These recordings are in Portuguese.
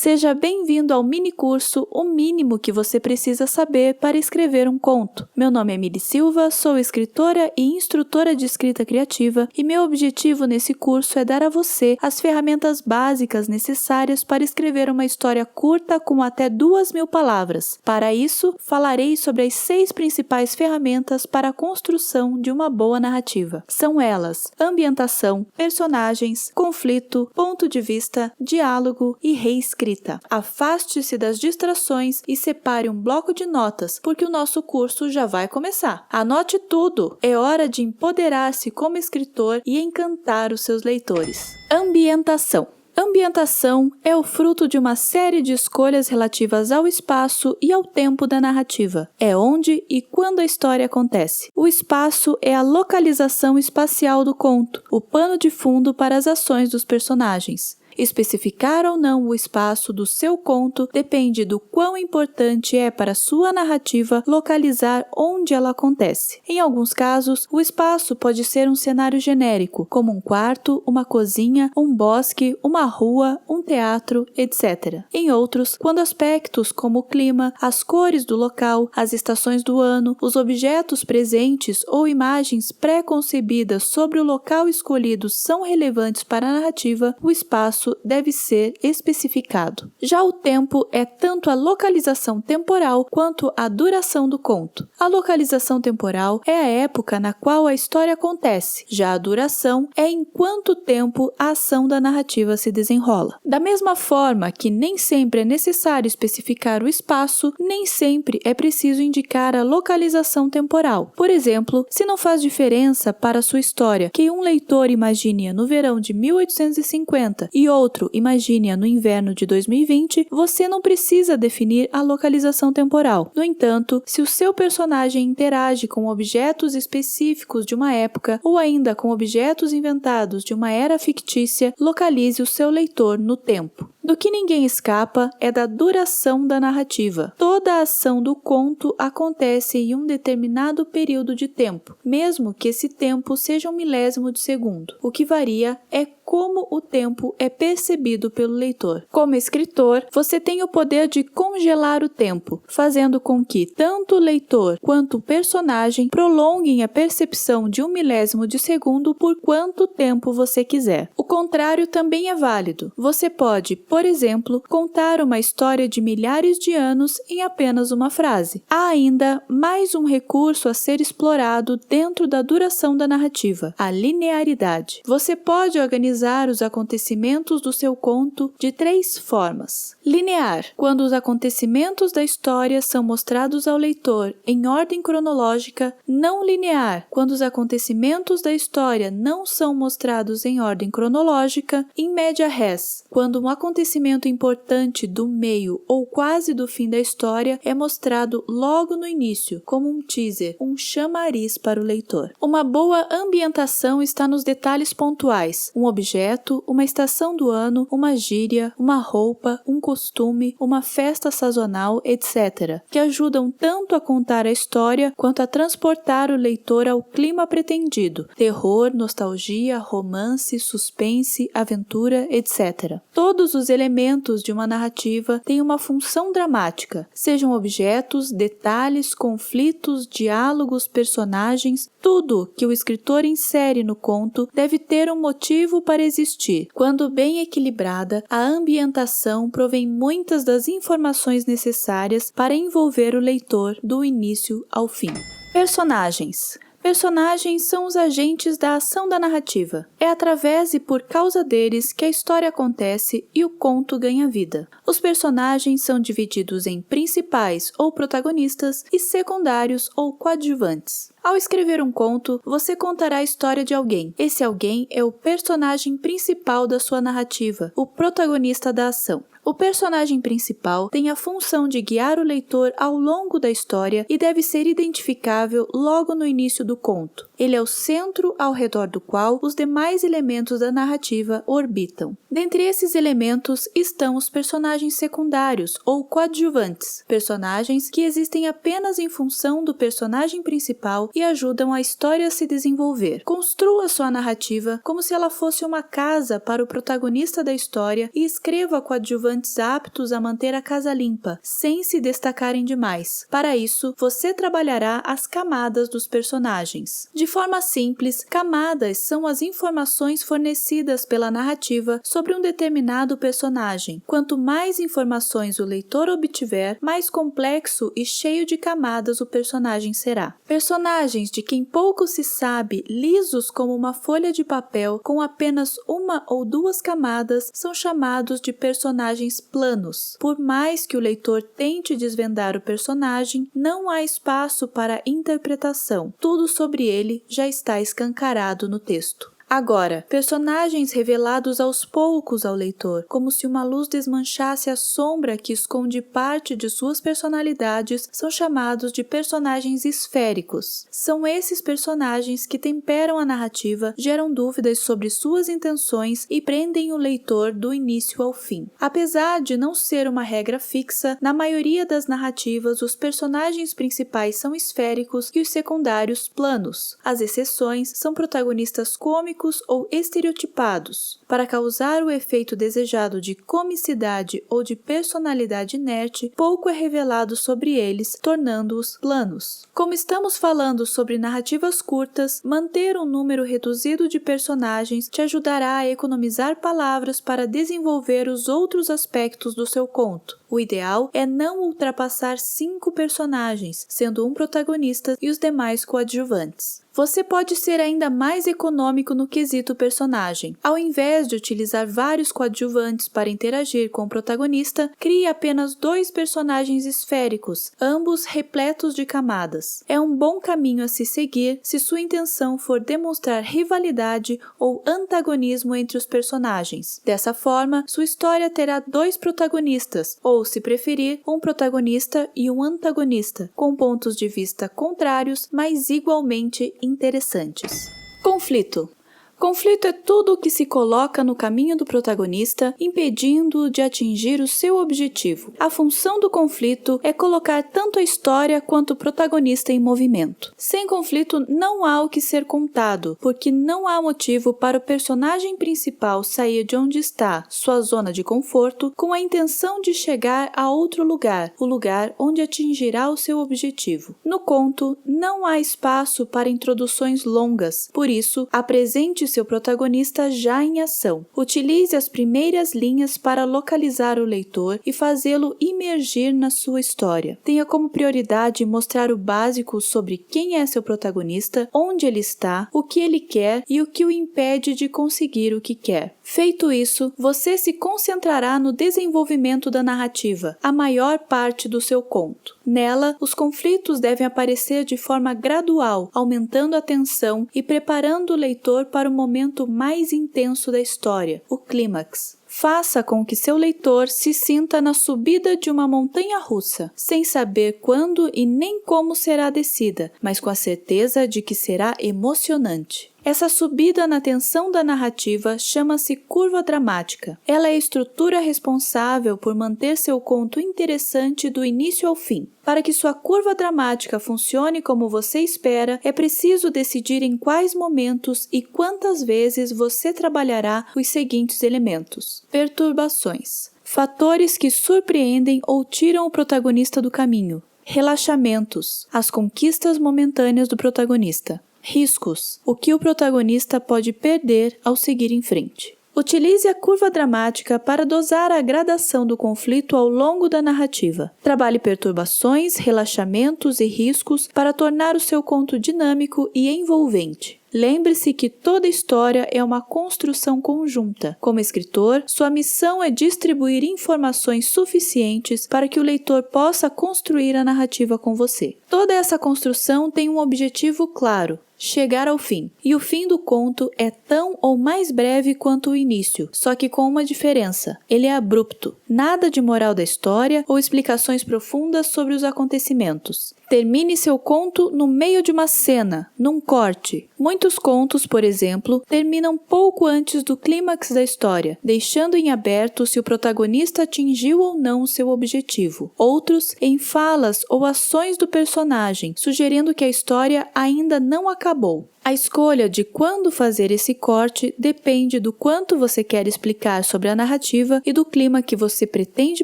Seja bem-vindo ao mini curso O Mínimo que você precisa saber para escrever um conto. Meu nome é Mili Silva, sou escritora e instrutora de escrita criativa e meu objetivo nesse curso é dar a você as ferramentas básicas necessárias para escrever uma história curta com até 2.000 palavras. Para isso, falarei sobre as 6 principais ferramentas para a construção de uma boa narrativa. São elas: ambientação, personagens, conflito, ponto de vista, diálogo e reescrita. Afaste-se das distrações e separe um bloco de notas, porque o nosso curso já vai começar. Anote tudo! É hora de empoderar-se como escritor e encantar os seus leitores. Ambientação. Ambientação é o fruto de uma série de escolhas relativas ao espaço e ao tempo da narrativa. É onde e quando a história acontece. O espaço é a localização espacial do conto, o pano de fundo para as ações dos personagens. Especificar ou não o espaço do seu conto depende do quão importante é para sua narrativa localizar onde ela acontece. Em alguns casos, o espaço pode ser um cenário genérico, como um quarto, uma cozinha, um bosque, uma rua, um teatro, etc. Em outros, quando aspectos como o clima, as cores do local, as estações do ano, os objetos presentes ou imagens pré-concebidas sobre o local escolhido são relevantes para a narrativa, o espaço deve ser especificado. Já o tempo é tanto a localização temporal quanto a duração do conto. A localização temporal é a época na qual a história acontece, já a duração é em quanto tempo a ação da narrativa se desenrola. Da mesma forma que nem sempre é necessário especificar o espaço, nem sempre é preciso indicar a localização temporal. Por exemplo, se não faz diferença para a sua história que um leitor imagine no verão de 1850 e outro imagine-a no inverno de 2020, você não precisa definir a localização temporal. No entanto, se o seu personagem interage com objetos específicos de uma época ou ainda com objetos inventados de uma era fictícia, localize o seu leitor no tempo. Do que ninguém escapa é da duração da narrativa. Toda a ação do conto acontece em um determinado período de tempo, mesmo que esse tempo seja um milésimo de segundo. O que varia é como o tempo é percebido pelo leitor. Como escritor, você tem o poder de congelar o tempo, fazendo com que tanto o leitor quanto o personagem prolonguem a percepção de um milésimo de segundo por quanto tempo você quiser. O contrário também é válido. Você pode, por exemplo, contar uma história de milhares de anos em apenas uma frase. Há ainda mais um recurso a ser explorado dentro da duração da narrativa: a linearidade. Você pode organizar os acontecimentos do seu conto de 3 formas. Linear, quando os acontecimentos da história são mostrados ao leitor em ordem cronológica. Não linear, quando os acontecimentos da história não são mostrados em ordem cronológica. In media res, quando um acontecimento importante do meio ou quase do fim da história é mostrado logo no início, como um teaser, um chamariz para o leitor. Uma boa ambientação está nos detalhes pontuais: um objeto, uma estação do ano, uma gíria, uma roupa, um costume, uma festa sazonal, etc., que ajudam tanto a contar a história quanto a transportar o leitor ao clima pretendido: terror, nostalgia, romance, suspense, aventura, etc. Todos os elementos de uma narrativa têm uma função dramática, sejam objetos, detalhes, conflitos, diálogos, personagens. Tudo que o escritor insere no conto deve ter um motivo para existir. Quando bem equilibrada, a ambientação provém muitas das informações necessárias para envolver o leitor do início ao fim. Personagens. Personagens são os agentes da ação da narrativa. É através e por causa deles que a história acontece e o conto ganha vida. Os personagens são divididos em principais ou protagonistas e secundários ou coadjuvantes. Ao escrever um conto, você contará a história de alguém. Esse alguém é o personagem principal da sua narrativa, o protagonista da ação. O personagem principal tem a função de guiar o leitor ao longo da história e deve ser identificável logo no início do conto. Ele é o centro ao redor do qual os demais elementos da narrativa orbitam. Dentre esses elementos estão os personagens secundários ou coadjuvantes, personagens que existem apenas em função do personagem principal principal e ajudam a história a se desenvolver. Construa sua narrativa como se ela fosse uma casa para o protagonista da história e escreva coadjuvantes aptos a manter a casa limpa, sem se destacarem demais. Para isso, você trabalhará as camadas dos personagens. De forma simples, camadas são as informações fornecidas pela narrativa sobre um determinado personagem. Quanto mais informações o leitor obtiver, mais complexo e cheio de camadas o personagem será. Personagens de quem pouco se sabe, lisos como uma folha de papel, com apenas uma ou duas camadas, são chamados de personagens planos. Por mais que o leitor tente desvendar o personagem, não há espaço para interpretação. Tudo sobre ele já está escancarado no texto. Agora, personagens revelados aos poucos ao leitor, como se uma luz desmanchasse a sombra que esconde parte de suas personalidades, são chamados de personagens esféricos. São esses personagens que temperam a narrativa, geram dúvidas sobre suas intenções e prendem o leitor do início ao fim. Apesar de não ser uma regra fixa, na maioria das narrativas os personagens principais são esféricos e os secundários planos. As exceções são protagonistas cômicos ou estereotipados. Para causar o efeito desejado de comicidade ou de personalidade inerte, pouco é revelado sobre eles, tornando-os planos. Como estamos falando sobre narrativas curtas, manter um número reduzido de personagens te ajudará a economizar palavras para desenvolver os outros aspectos do seu conto. O ideal é não ultrapassar 5 personagens, sendo um protagonista e os demais coadjuvantes. Você pode ser ainda mais econômico no quesito personagem. Ao invés de utilizar vários coadjuvantes para interagir com o protagonista, crie apenas 2 personagens esféricos, ambos repletos de camadas. É um bom caminho a se seguir se sua intenção for demonstrar rivalidade ou antagonismo entre os personagens. Dessa forma, sua história terá 2 protagonistas, ou, se preferir, um protagonista e um antagonista, com pontos de vista contrários, mas igualmente interessantes. Conflito. Conflito é tudo o que se coloca no caminho do protagonista, impedindo-o de atingir o seu objetivo. A função do conflito é colocar tanto a história quanto o protagonista em movimento. Sem conflito não há o que ser contado, porque não há motivo para o personagem principal sair de onde está, sua zona de conforto, com a intenção de chegar a outro lugar, o lugar onde atingirá o seu objetivo. No conto, não há espaço para introduções longas, por isso, apresente seu protagonista já em ação. Utilize as primeiras linhas para localizar o leitor e fazê-lo imergir na sua história. Tenha como prioridade mostrar o básico sobre quem é seu protagonista, onde ele está, o que ele quer e o que o impede de conseguir o que quer. Feito isso, você se concentrará no desenvolvimento da narrativa, a maior parte do seu conto. Nela, os conflitos devem aparecer de forma gradual, aumentando a tensão e preparando o leitor para o momento mais intenso da história, o clímax. Faça com que seu leitor se sinta na subida de uma montanha russa, sem saber quando e nem como será a descida, mas com a certeza de que será emocionante. Essa subida na tensão da narrativa chama-se curva dramática. Ela é a estrutura responsável por manter seu conto interessante do início ao fim. Para que sua curva dramática funcione como você espera, é preciso decidir em quais momentos e quantas vezes você trabalhará os seguintes elementos. Perturbações. Fatores que surpreendem ou tiram o protagonista do caminho. Relaxamentos. As conquistas momentâneas do protagonista. Riscos. O que o protagonista pode perder ao seguir em frente. Utilize a curva dramática para dosar a gradação do conflito ao longo da narrativa. Trabalhe perturbações, relaxamentos e riscos para tornar o seu conto dinâmico e envolvente. Lembre-se que toda história é uma construção conjunta. Como escritor, sua missão é distribuir informações suficientes para que o leitor possa construir a narrativa com você. Toda essa construção tem um objetivo claro: chegar ao fim. E o fim do conto é tão ou mais breve quanto o início, só que com uma diferença. Ele é abrupto. Nada de moral da história ou explicações profundas sobre os acontecimentos. Termine seu conto no meio de uma cena, num corte. Muitos contos, por exemplo, terminam pouco antes do clímax da história, deixando em aberto se o protagonista atingiu ou não seu objetivo. Outros em falas ou ações do personagem, sugerindo que a história ainda não acabou. A escolha de quando fazer esse corte depende do quanto você quer explicar sobre a narrativa e do clima que você pretende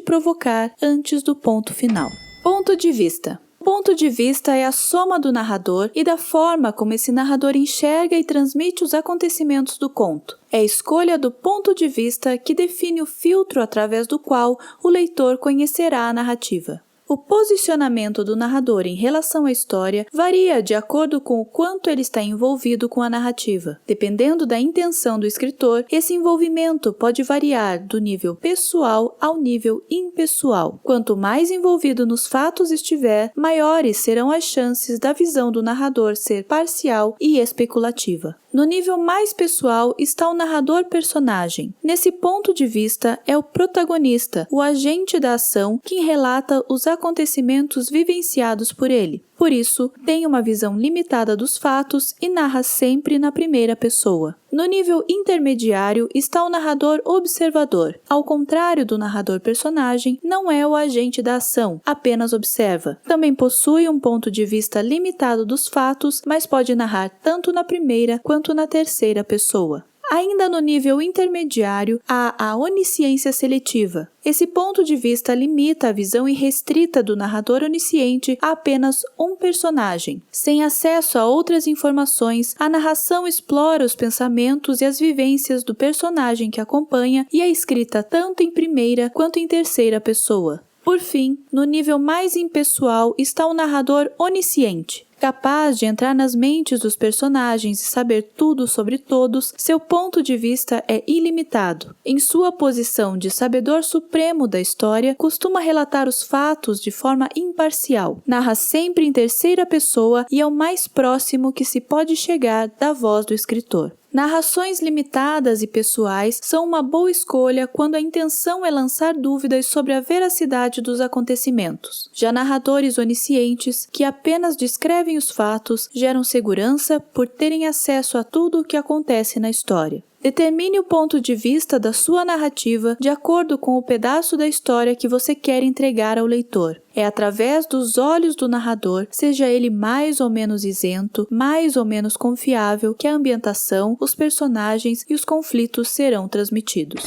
provocar antes do ponto final. Ponto de vista. Ponto de vista é a soma do narrador e da forma como esse narrador enxerga e transmite os acontecimentos do conto. É a escolha do ponto de vista que define o filtro através do qual o leitor conhecerá a narrativa. O posicionamento do narrador em relação à história varia de acordo com o quanto ele está envolvido com a narrativa. Dependendo da intenção do escritor, esse envolvimento pode variar do nível pessoal ao nível impessoal. Quanto mais envolvido nos fatos estiver, maiores serão as chances da visão do narrador ser parcial e especulativa. No nível mais pessoal está o narrador-personagem. Nesse ponto de vista, é o protagonista, o agente da ação, quem relata os acontecimentos vivenciados por ele. Por isso, tem uma visão limitada dos fatos e narra sempre na primeira pessoa. No nível intermediário está o narrador observador. Ao contrário do narrador-personagem, não é o agente da ação, apenas observa. Também possui um ponto de vista limitado dos fatos, mas pode narrar tanto na primeira quanto na terceira pessoa. Ainda no nível intermediário, há a onisciência seletiva. Esse ponto de vista limita a visão irrestrita do narrador onisciente a apenas um personagem. Sem acesso a outras informações, a narração explora os pensamentos e as vivências do personagem que acompanha e é escrita tanto em primeira quanto em terceira pessoa. Por fim, no nível mais impessoal está o narrador onisciente. Capaz de entrar nas mentes dos personagens e saber tudo sobre todos, seu ponto de vista é ilimitado. Em sua posição de sabedor supremo da história, costuma relatar os fatos de forma imparcial. Narra sempre em terceira pessoa e é o mais próximo que se pode chegar da voz do escritor. Narrações limitadas e pessoais são uma boa escolha quando a intenção é lançar dúvidas sobre a veracidade dos acontecimentos. Já narradores oniscientes, que apenas descrevem os fatos, geram segurança por terem acesso a tudo o que acontece na história. Determine o ponto de vista da sua narrativa de acordo com o pedaço da história que você quer entregar ao leitor. É através dos olhos do narrador, seja ele mais ou menos isento, mais ou menos confiável, que a ambientação, os personagens e os conflitos serão transmitidos.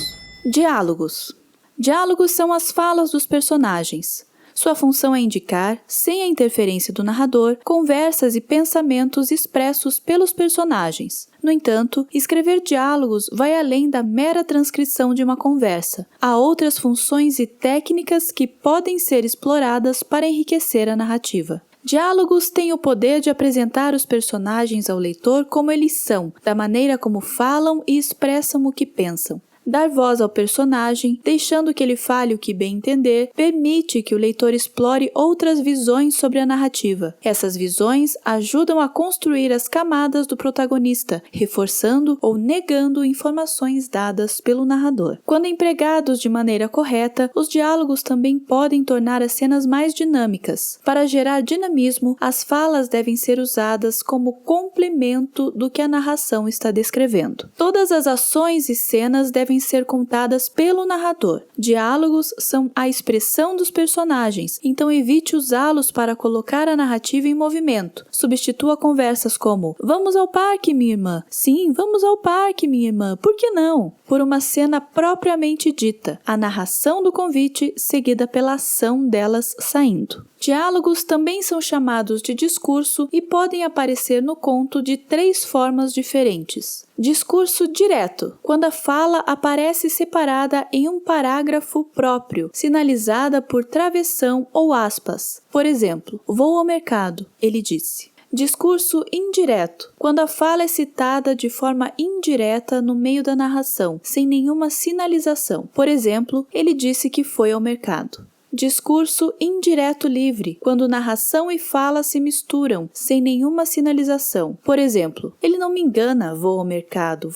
Diálogos. Diálogos são as falas dos personagens. Sua função é indicar, sem a interferência do narrador, conversas e pensamentos expressos pelos personagens. No entanto, escrever diálogos vai além da mera transcrição de uma conversa. Há outras funções e técnicas que podem ser exploradas para enriquecer a narrativa. Diálogos têm o poder de apresentar os personagens ao leitor como eles são, da maneira como falam e expressam o que pensam. Dar voz ao personagem, deixando que ele fale o que bem entender, permite que o leitor explore outras visões sobre a narrativa. Essas visões ajudam a construir as camadas do protagonista, reforçando ou negando informações dadas pelo narrador. Quando empregados de maneira correta, os diálogos também podem tornar as cenas mais dinâmicas. Para gerar dinamismo, as falas devem ser usadas como complemento do que a narração está descrevendo. Todas as ações e cenas devem ser contadas pelo narrador. Diálogos são a expressão dos personagens, então evite usá-los para colocar a narrativa em movimento. Substitua conversas como: "Vamos ao parque, minha irmã." "Sim, vamos ao parque, minha irmã. Por que não?" Por uma cena propriamente dita, a narração do convite seguida pela ação delas saindo. Diálogos também são chamados de discurso e podem aparecer no conto de 3 formas diferentes. Discurso direto, quando a fala aparece separada em um parágrafo próprio, sinalizada por travessão ou aspas. Por exemplo, "Vou ao mercado", ele disse. Discurso indireto, quando a fala é citada de forma indireta no meio da narração, sem nenhuma sinalização. Por exemplo, ele disse que foi ao mercado. Discurso indireto livre, quando narração e fala se misturam, sem nenhuma sinalização. Por exemplo, ele não me engana, vou ao mercado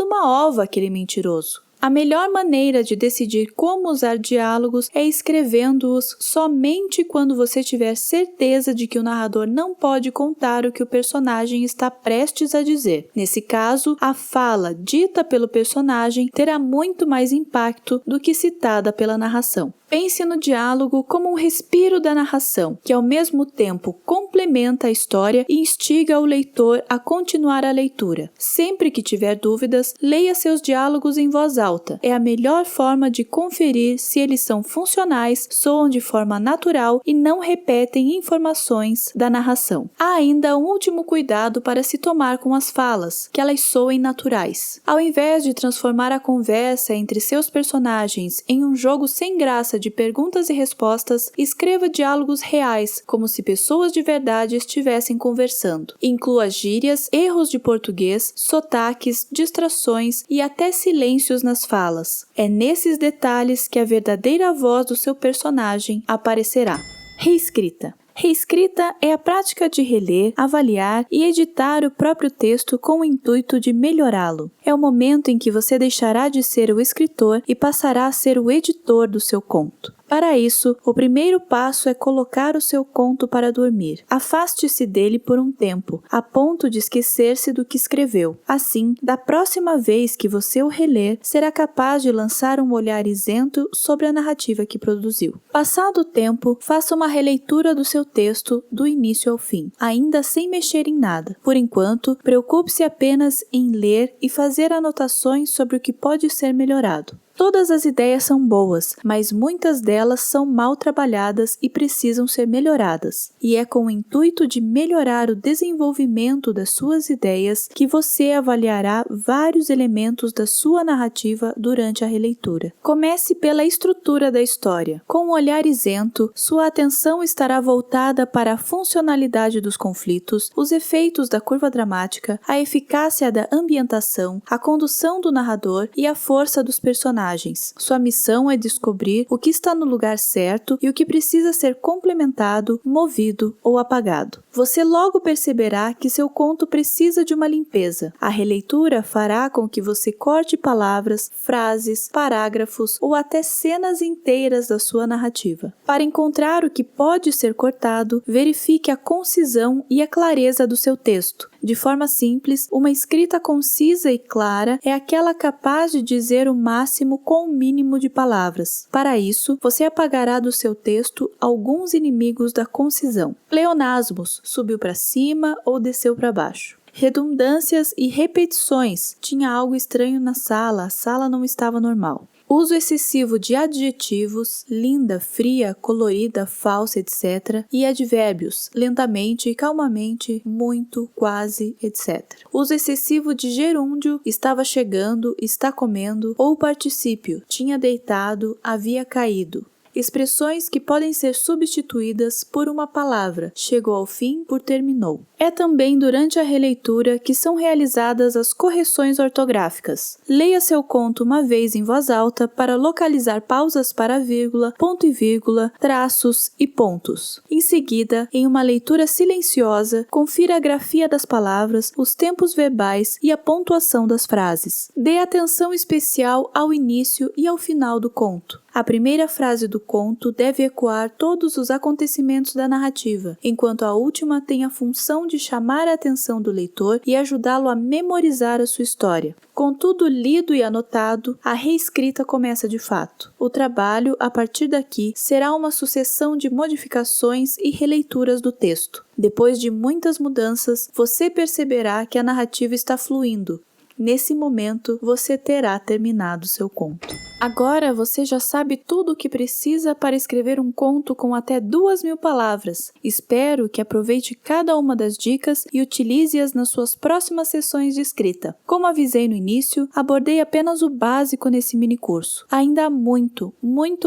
uma ova, aquele mentiroso. A melhor maneira de decidir como usar diálogos é escrevendo-os somente quando você tiver certeza de que o narrador não pode contar o que o personagem está prestes a dizer. Nesse caso, a fala dita pelo personagem terá muito mais impacto do que citada pela narração. Pense no diálogo como um respiro da narração, que ao mesmo tempo complementa a história e instiga o leitor a continuar a leitura. Sempre que tiver dúvidas, leia seus diálogos em voz alta. É a melhor forma de conferir se eles são funcionais, soam de forma natural e não repetem informações da narração. Há ainda um último cuidado para se tomar com as falas, que elas soem naturais. Ao invés de transformar a conversa entre seus personagens em um jogo sem graça de perguntas e respostas, escreva diálogos reais, como se pessoas de verdade estivessem conversando. Inclua gírias, erros de português, sotaques, distrações e até silêncios nas falas. É nesses detalhes que a verdadeira voz do seu personagem aparecerá. Reescrita. Reescrita é a prática de reler, avaliar e editar o próprio texto com o intuito de melhorá-lo. É o momento em que você deixará de ser o escritor e passará a ser o editor do seu conto. Para isso, o primeiro passo é colocar o seu conto para dormir. Afaste-se dele por um tempo, a ponto de esquecer-se do que escreveu. Assim, da próxima vez que você o reler, será capaz de lançar um olhar isento sobre a narrativa que produziu. Passado o tempo, faça uma releitura do seu texto do início ao fim, ainda sem mexer em nada. Por enquanto, preocupe-se apenas em ler e fazer anotações sobre o que pode ser melhorado. Todas as ideias são boas, mas muitas delas são mal trabalhadas e precisam ser melhoradas. E é com o intuito de melhorar o desenvolvimento das suas ideias que você avaliará vários elementos da sua narrativa durante a releitura. Comece pela estrutura da história. Com um olhar isento, sua atenção estará voltada para a funcionalidade dos conflitos, os efeitos da curva dramática, a eficácia da ambientação, a condução do narrador e a força dos personagens. Sua missão é descobrir o que está no lugar certo e o que precisa ser complementado, movido ou apagado. Você logo perceberá que seu conto precisa de uma limpeza. A releitura fará com que você corte palavras, frases, parágrafos ou até cenas inteiras da sua narrativa. Para encontrar o que pode ser cortado, verifique a concisão e a clareza do seu texto. De forma simples, uma escrita concisa e clara é aquela capaz de dizer o máximo com o mínimo de palavras. Para isso, você apagará do seu texto alguns inimigos da concisão. Pleonasmos, subiu para cima ou desceu para baixo. Redundâncias e repetições, tinha algo estranho na sala, a sala não estava normal. Uso excessivo de adjetivos, linda, fria, colorida, falsa, etc. E advérbios, lentamente, calmamente, muito, quase, etc. Uso excessivo de gerúndio, estava chegando, está comendo, ou particípio, tinha deitado, havia caído. Expressões que podem ser substituídas por uma palavra, chegou ao fim por terminou. É também durante a releitura que são realizadas as correções ortográficas. Leia seu conto uma vez em voz alta para localizar pausas para vírgula, ponto e vírgula, traços e pontos. Em seguida, em uma leitura silenciosa, confira a grafia das palavras, os tempos verbais e a pontuação das frases. Dê atenção especial ao início e ao final do conto. A primeira frase do conto deve ecoar todos os acontecimentos da narrativa, enquanto a última tem a função de chamar a atenção do leitor e ajudá-lo a memorizar a sua história. Com tudo lido e anotado, a reescrita começa de fato. O trabalho, a partir daqui, será uma sucessão de modificações e releituras do texto. Depois de muitas mudanças, você perceberá que a narrativa está fluindo. Nesse momento, você terá terminado seu conto. Agora você já sabe tudo o que precisa para escrever um conto com até 2.000 palavras. Espero que aproveite cada uma das dicas e utilize-as nas suas próximas sessões de escrita. Como avisei no início, abordei apenas o básico nesse minicurso. Ainda há muito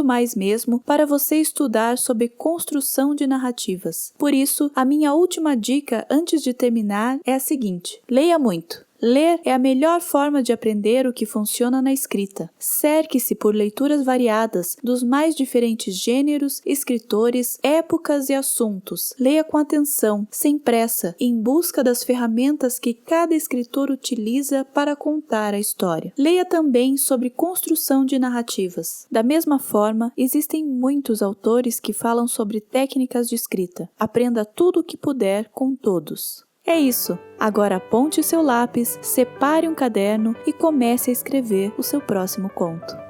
mais mesmo para você estudar sobre construção de narrativas. Por isso, a minha última dica antes de terminar é a seguinte: leia muito. Ler é a melhor forma de aprender o que funciona na escrita. Cerque-se por leituras variadas dos mais diferentes gêneros, escritores, épocas e assuntos. Leia com atenção, sem pressa, em busca das ferramentas que cada escritor utiliza para contar a história. Leia também sobre construção de narrativas. Da mesma forma, existem muitos autores que falam sobre técnicas de escrita. Aprenda tudo o que puder com todos. É isso! Agora aponte seu lápis, separe um caderno e comece a escrever o seu próximo conto.